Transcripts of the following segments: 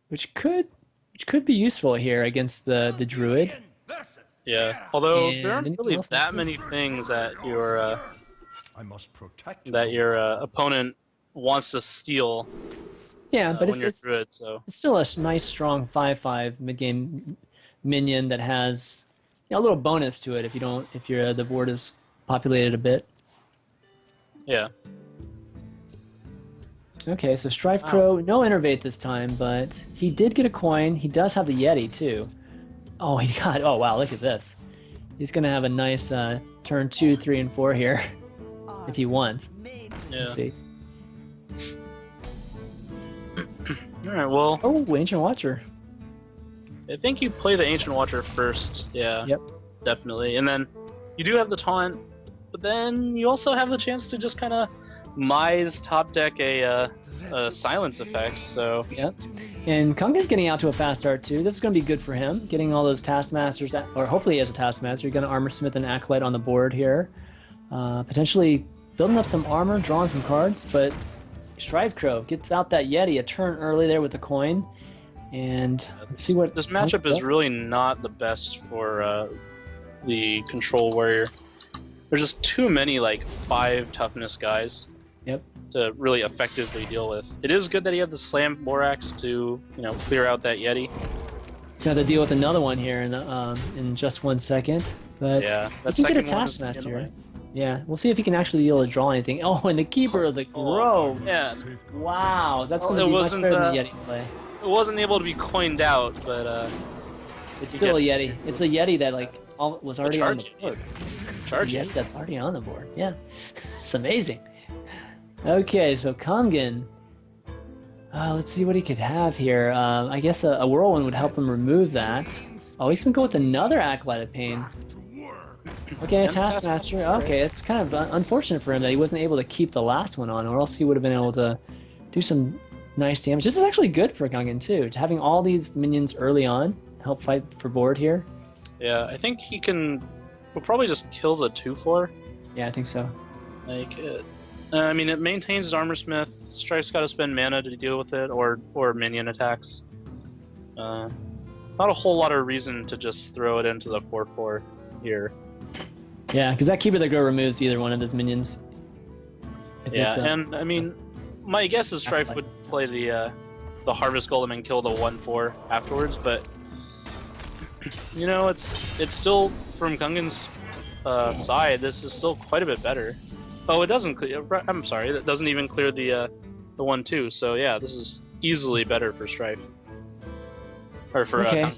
which could be useful here against the druid. Yeah, although there And aren't anything really else? that many things I must protect that your opponent wants to steal Yeah, but when it's you're it's druid. So it's still a nice strong 5/5 mid game minion that has a little bonus to it if the board is populated a bit. yeah, Okay, so wow, StrifeCro, no innervate this time, but he did get a coin. He does have the Yeti too. Oh, he got. Oh wow, look at this. He's gonna have a nice turn 2, 3, and 4 here if he wants. Let's yeah. see. All right, well, Oh, Ancient Watcher. I think you play the Ancient Watcher first. Yeah, Yep. definitely, and then you do have the taunt, but then you also have the chance to just kind of mise top deck a silence effect. So Yep. And Kungen's getting out to a fast start too. This is going to be good for him, getting all those Taskmasters, or hopefully he has a Taskmaster. You're going to Armor Smith and Acolyte on the board here. Potentially building up some armor, drawing some cards, but StrifeCro gets out that Yeti a turn early there with the coin. And let's see what this matchup Kungen is does. really not the best for the Control Warrior. There's just too many like 5 toughness guys. Yep. To really effectively deal with. It is good that he had the Slam Borax to, clear out that Yeti. He's going to deal with another one here in just 1 second. But Yeah, he that can get a second one is Taskmaster in the here. way. Yeah, we'll see if he can actually be able to draw anything. Oh, and the Keeper of the Grove. Yeah, Wow, that's going Well, to it be much wasn't, better than the Yeti play. it wasn't able to be coined out, but It's he still a gets- Yeti. It's a Yeti that was already on the charge board. charge Yeti it. that's already on the board. Yeah, it's amazing. Okay, so Kungen. Let's see what he could have here. I guess a Whirlwind would help him remove that. Oh, he's gonna go with another Acolyte of Pain. Okay, a And Taskmaster. Taskmaster, Okay, it's kind of unfortunate for him that he wasn't able to keep the last one on, or else he would have been able to do some nice damage. This is actually good for Kungen too, having all these minions early on help fight for board here. Yeah, I think we'll probably just kill the 2/4. Yeah, I think so. Like, I mean, it maintains his Armor Smith. Strife's got to spend mana to deal with it, or minion attacks. Not a whole lot of reason to just throw it into the 4/4 here. Yeah, because that Keeper of the Grove removes either one of his minions. If Yeah, it's, and I mean, my guess is Strife Acolyte. would play the Harvest Golem and kill the 1/4 afterwards, but it's still from Kungen's side. This is still quite a bit better. Oh, it doesn't clear. I'm sorry, it doesn't even clear the 1/2. So yeah, this is easily better for Strife. Or for Okay.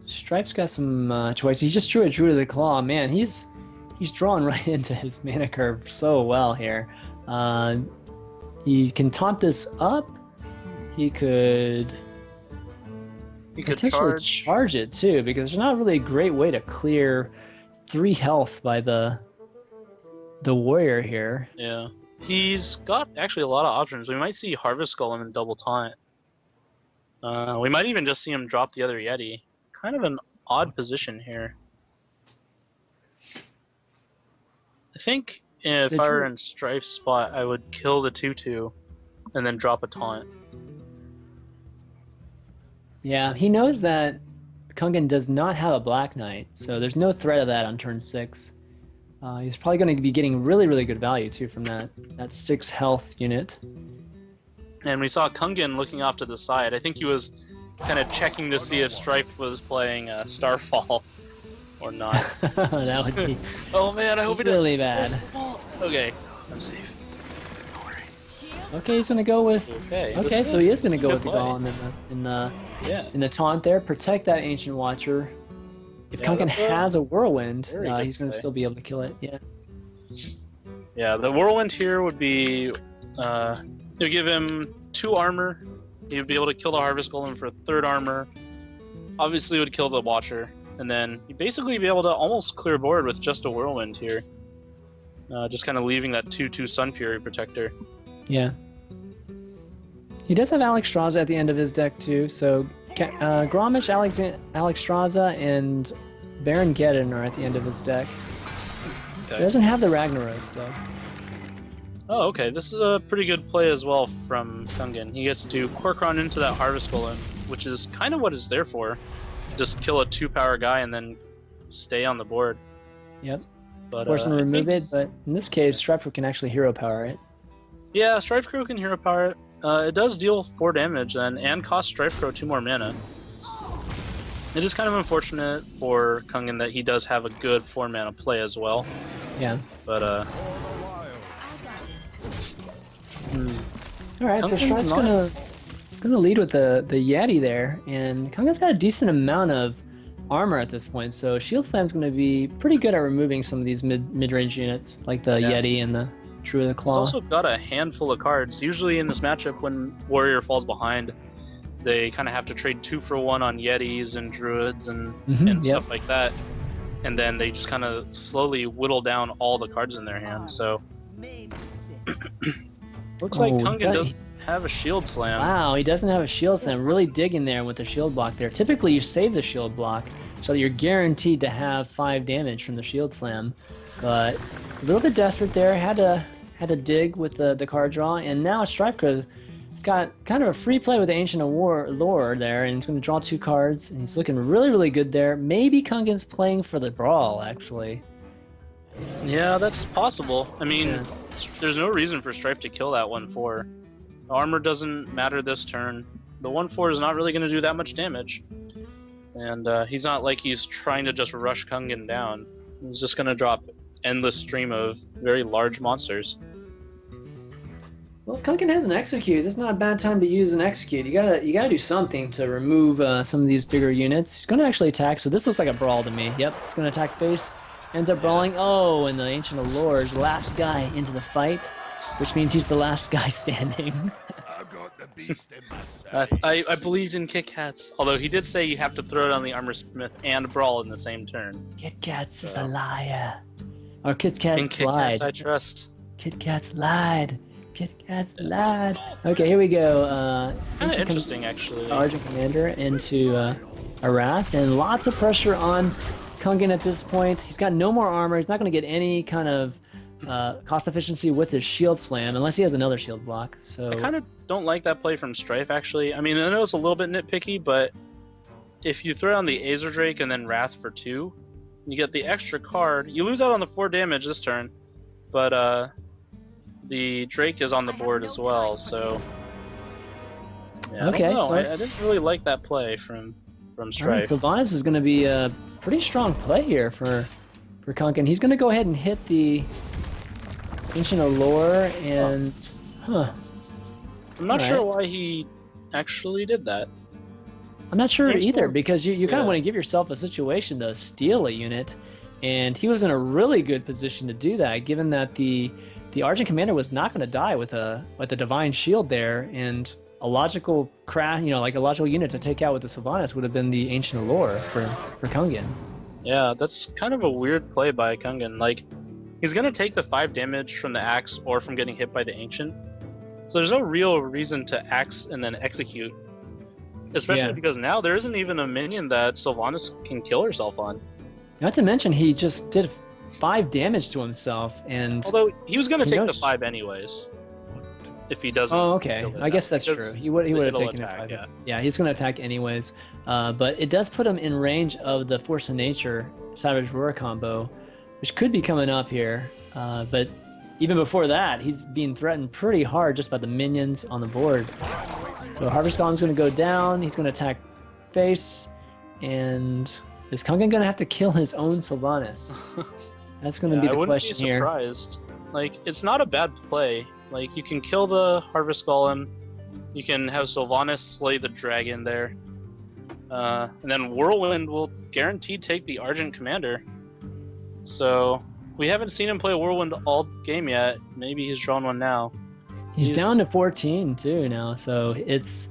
Stripe's got some choices. He just drew a Druid of the Claw. Man, he's drawn right into his mana curve so well here. He can taunt this up. He could potentially charge it too, because there's not really a great way to clear 3 health by the warrior here. Yeah, he's got actually a lot of options. We might see Harvest Golem and double taunt. We might even just see him drop the other Yeti. Kind of an odd position here. I think if I were in Strife's spot, I would kill the 2/2 and then drop a taunt. Yeah, he knows that Kungen does not have a Black Knight, so there's no threat of that on turn 6. He's probably going to be getting really, really good value too from that 6 health unit. And we saw Kungen looking off to the side. I think he was kind of checking to see if Strife was playing Starfall or not. That would be Oh man, I hope he really doesn't. bad. Okay, I'm safe. Don't worry. Okay, he's going to go with. Okay. Okay, so he is going to go good with the play. Golem Yeah. in the taunt there. Protect that Ancient Watcher. If Yeah, Kungen that's a has a Whirlwind, very good he's going to play. still be able to kill it. Yeah. Yeah, the Whirlwind here would be, it would give him 2 armor. He would be able to kill the Harvest Golem for 3rd armor. Obviously, it would kill the Watcher, and then he'd basically be able to almost clear board with just a Whirlwind here. Just kind of leaving that 2/2 Sun Fury protector. Yeah. He does have Alexstrasza at the end of his deck too, so Grommash, Alexstrasza, and Baron Geddon are at the end of his deck. He Okay. doesn't have the Ragnaros though. Oh, okay. This is a pretty good play as well from Kungen. He gets to Korkron into that Harvest Golem, which is kind of what it's there for. Just kill a 2-power guy and then stay on the board. Yep. But, Force him to I remove think- it, but in this case, StrifeCro can actually hero power it. Yeah, StrifeCro can hero power it. It does deal 4 damage then, and cost StrifeCro 2 more mana. It is kind of unfortunate for Kungen that he does have a good 4 mana play as well. Yeah. But All right, so Kungen's Strife's gonna lead with the Yeti there, and Kungen's got a decent amount of armor at this point, so Shield Slam's gonna be pretty good at removing some of these mid-range units, like the Yeah. Yeti and the True of the Claw. he's also got a handful of cards. Usually in this matchup, when Warrior falls behind, they kind of have to trade 2 for 1 on Yetis and Druids and Yep. stuff like that. And then they just kind of slowly whittle down all the cards in their hand. So looks like Oh, Kungen that- doesn't have a Shield Slam. Wow, he doesn't have a shield slam. Really digging there with the shield block there. Typically, you save the shield block so that you're guaranteed to have 5 damage from the shield slam. But a little bit desperate there. Had to dig with the card draw, and now StrifeCro's got kind of a free play with the Ancient of Lore there, and he's going to draw 2 cards, and he's looking really, really good there. Maybe Kungen's playing for the brawl, actually. Yeah, that's possible. I mean, Yeah. there's no reason for Strife to kill that 1/4. Armor doesn't matter this turn. The 1/4 is not really going to do that much damage. And he's not like he's trying to just rush Kungen down. He's just going to drop endless stream of very large monsters. Well, if Kungen has an execute, this is not a bad time to use an execute. You gotta do something to remove some of these bigger units. He's gonna actually attack, so this looks like a brawl to me. Yep, he's gonna attack face, ends up brawling. Oh, and the Ancient of Lore's last guy into the fight, which means he's the last guy standing. I've got the beast in my sight. I believed in Kit Kats, although he did say you have to throw it on the Armor Smith and Brawl in the same turn. Kit Kats is a liar. Or Kit In Kats Kit Kats, lied. I trust. Kit Kats lied. Kit Kats lied. Okay, here we go. Kind of interesting, actually. Argent Commander into a Wrath, and lots of pressure on Kungen at this point. He's got no more armor. He's not going to get any kind of cost efficiency with his Shield Slam, unless he has another shield block. So I kind of don't like that play from Strife, actually. I mean, I know it's a little bit nitpicky, but if you throw on the Aether Drake and then Wrath for 2, you get the extra card. You lose out on the 4 damage this turn, but the Drake is on the board as well, so... Yeah, Okay, I don't know. so I it's- didn't really like that play from all right, Strife. so Vanas is going to be a pretty strong play here for Kungen. He's going to go ahead and hit the Ancient Allure, and I'm not Alright. sure why he actually did that. I'm not sure There's either, no- because you kind of yeah. want to give yourself a situation to steal a unit, and he was in a really good position to do that, given that the Argent Commander was not going to die with a Divine Shield there, and a logical like a logical unit to take out with the Sylvanas would have been the Ancient Allure for Kungen. Yeah, that's kind of a weird play by Kungen. Like, he's gonna take the 5 damage from the axe or from getting hit by the Ancient. So there's no real reason to axe and then execute. Especially Yeah. because now there isn't even a minion that Sylvanas can kill herself on. Not to mention, he just did 5 damage to himself, and Although, he was gonna He take the knows- 5 anyways. If he doesn't. oh, okay. kill it I guess now, that's because true. He would have it'll taken attack, it. yeah. Yeah, he's going to attack anyways. But it does put him in range of the Force of Nature Savage Roar combo, which could be coming up here. But even before that, he's being threatened pretty hard just by the minions on the board. So Harvest Golem's going to go down. He's going to attack face, and is Kungen going to have to kill his own Sylvanas? That's going to Yeah, be I the wouldn't question be here. surprised. Like, it's not a bad play. Like, you can kill the Harvest Golem, you can have Sylvanas slay the dragon there, and then Whirlwind will guaranteed take the Argent Commander. So, we haven't seen him play Whirlwind all game yet. Maybe he's drawn one now. He's down to 14 too now, so it's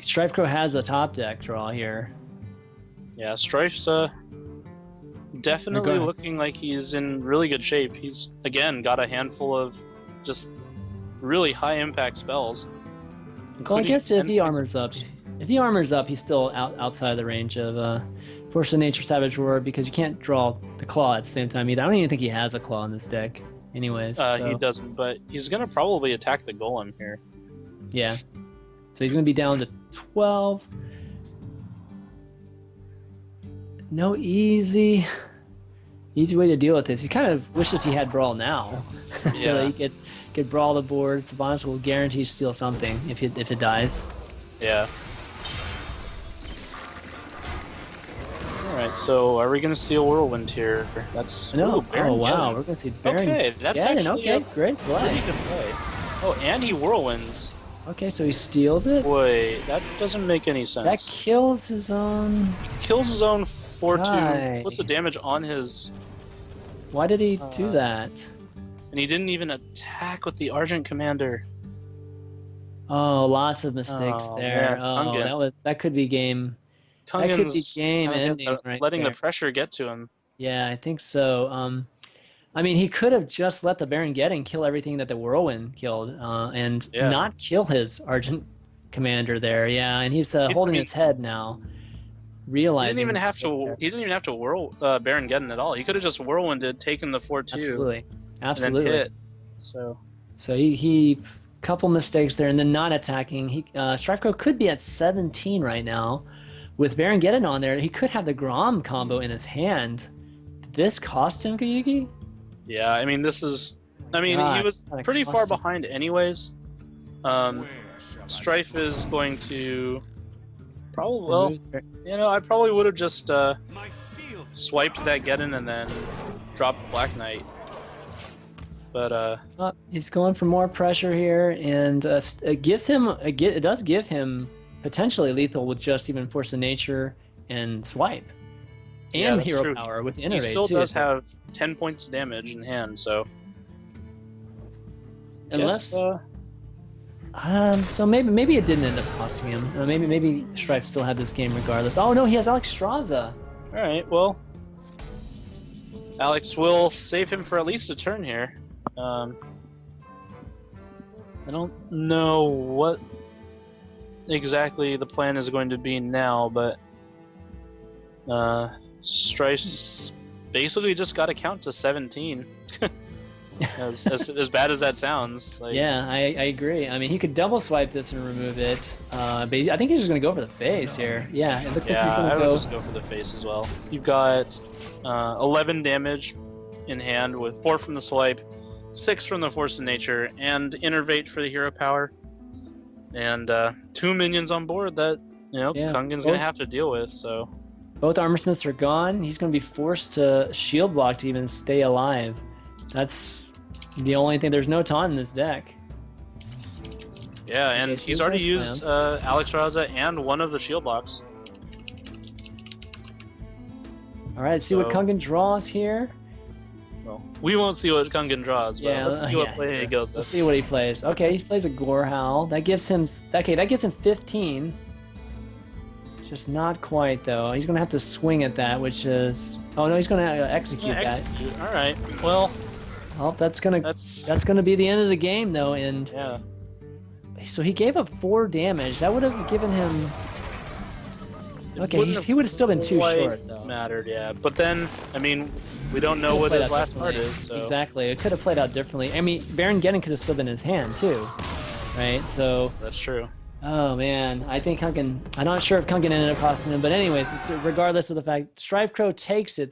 StrifeCro has a top deck draw here. Yeah, Strife's definitely ahead. looking like he's in really good shape. He's, again, got a handful of just really high impact spells. Well, I including guess if 10 he points armors of up, damage. if he armors up, he's still outside the range of Force of Nature Savage Roar, because you can't draw the claw at the same time either. I don't even think he has a claw in this deck. anyways. He So, doesn't, but he's gonna probably attack the golem here. yeah. So he's going to be down to 12. No easy way to deal with this. He kind of wishes he had Brawl now, so that he could brawl the board. Sylvanas will guarantee steal something if it dies. Yeah. Alright, so are we going to see a Whirlwind here? That's... No. Ooh, Baron Oh wow, Geddon. we're going to see Baron. Okay, that's Geddon. actually Okay, a great pretty play. good play. Oh, and he Whirlwinds. Okay, so he steals it. Wait, that doesn't make any sense. That kills his own. Kills his own 4-2. Guy. What's the damage on his... Why did he do that? And he didn't even attack with the Argent Commander. Oh, lots of mistakes Oh, there. man, Oh, Kungen. that could be game. That could be Kungen's game kinda ending right letting there. the pressure get to him. Yeah, I think so. I mean, he could have just let the Baron Geddon kill everything that the Whirlwind killed, and not kill his Argent Commander there. Yeah, and he's holding his head now, He realizing. didn't even have his mistake to. He didn't even have to whirl Baron Geddon at all. He could have just Whirlwinded, taken the 4-2, there. Absolutely, and then hit. So he couple mistakes there, and then not attacking. StrifeCro could be at 17 right now, with Baron Geddon on there. He could have the Grom combo in his hand. Did this cost him, Kayuki? yeah, I mean this is. I mean he was pretty far behind anyways. Strife is going to probably. Well, you know, I probably would have just swiped that Geddon and then dropped Black Knight. But He's going for more pressure here, and it does give him potentially lethal with just even Force of Nature and Swipe, and that's Hero true. Power with he Innervate still too. does have 10 points of damage in hand, so. Unless, Guess, so maybe it didn't end up costing him. Maybe Strife still had this game regardless. Oh no, he has Alexstrasza. all right, well, Alex will save him for at least a turn here. I don't know what exactly the plan is going to be now, but Strife's basically just got to count to 17. as bad as that sounds. Like, Yeah, I agree. I mean, he could double swipe this and remove it. But I think he's just going to go for the face here. Yeah, it looks like he's going I to would go. just go for the face as well. You've got 11 damage in hand with 4 from the swipe, 6 from the Force of Nature, and Innervate for the Hero Power, and 2 minions on board that Kungen's gonna have to deal with. So Both Armorsmiths are gone. He's going to be forced to shield block to even stay alive. That's the only thing. There's no taunt in this deck. yeah, and Okay, he's so already this used Alexstrasza and one of the shield blocks. All right, let's see what So- Kungen draws here. Well, we won't see what Kungen draws, but let's see what play he goes Let's with. see what he plays. Okay, he plays a Gorehowl. That gives him 15. Just not quite though. He's gonna have to swing at that, which is. Oh no, he's gonna execute that. Execute. All right. Well, Well, that's gonna be the end of the game though, and yeah. so he gave up 4 damage. That would have given him. Okay, he would have still been too quite short though. Mattered, yeah. But then, I mean, we don't know what his last part is. So. Exactly, it could have played out differently. I mean, Baron Geddon could have still been in his hand too, right? So. That's true. Oh man, I think Kungen. I'm not sure if Kungen ended up costing him, but anyways, regardless of the fact, StrifeCro takes it